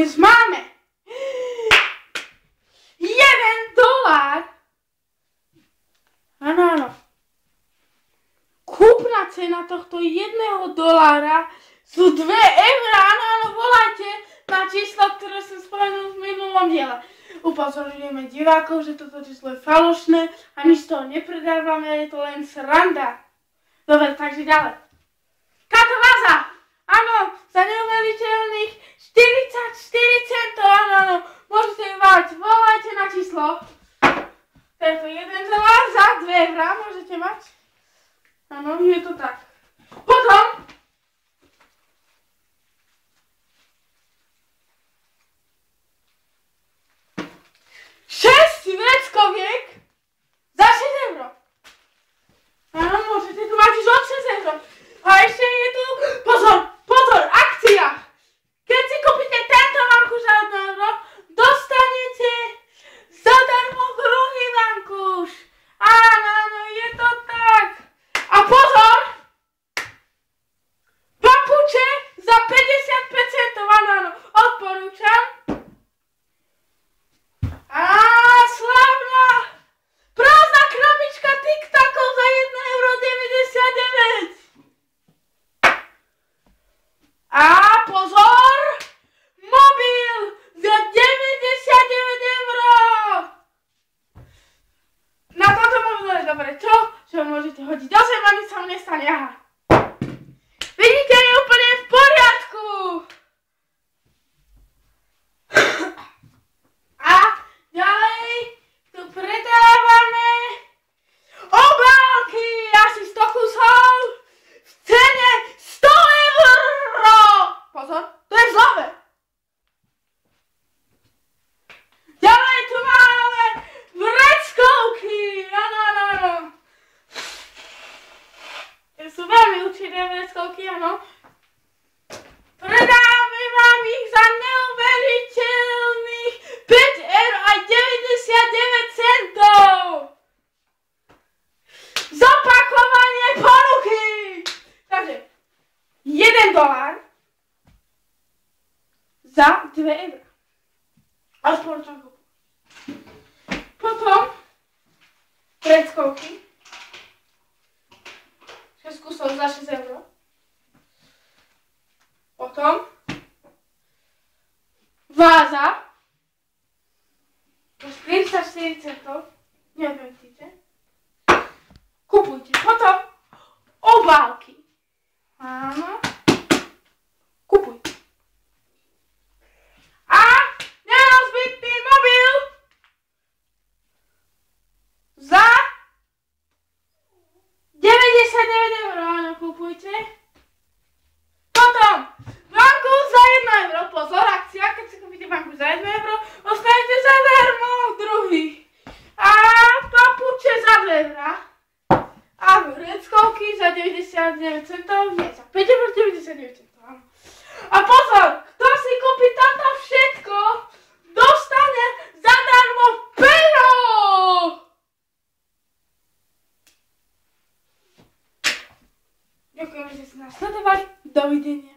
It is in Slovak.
dnes máme $1. Áno. Kúpna cena tohto $1 sú 2 eur. Áno, volajte na číslo, ktoré som spomenul v minulom diele. Upozorňujeme divákov, že toto číslo je falošné a my z toho nepredávame, je to len sranda. Dobre, takže ďalej. Táto váza, áno, za neuveriteľných 44 centov, áno, môžete ju mať, volajte na číslo. Tento $1 za 2 eur môžete mať. Áno, je to tak. Potom vreckoviek za 6 eur. Áno, môžete tu mať už od 6 eur. A ešte je tu, pozor, akcia. Keď si kúpite tento vankúš za 1 euro, dostanete zadarmo druhý vankúš. Áno, je to tak. A pozor, papuče za 55 centov, áno, odporúčam. Slavná prázdna krabička tiktakov za €1,99. A pozor, mobil za 99 eur. Na toto mobil je dobre čo? Že ho môžete hodiť do zem a nič sa mu nestane. Aha. Vidíte, je úplne v poriadku. Predávame obálky, asi 100 kusov v cene 100 eur. Pozor, to je v zlave. Ďalej tu máme vreckovky, áno. Sú veľmi účinné vreckovky, áno. Predáme vám ich za neuveriteľných 5,99 €. Zopakovanie ponuky. Takže $1 za 2 eur. Odporúčam ho. Potom vreckovky 6 kusov za 6 eur. Potom váza za 44 centov. Neodmetíte. Kupujte. Potom obálky. Áno. Kupujte. A nerozbitný mobil za 99 eur. Áno, kupujte. Potom vankúš za 1 euro. Pozor, akcia, keď si kúpite vankúš za 1 euro, dostanete zadarmo druhý. A papuče za 2 eura. A vreckovky za 99 centov, nie, za 5,99 €. A pozor, kto si kúpi toto všetko, dostane zadarmo pero. Ďakujem, že ste nás sledovali. Dovidenia.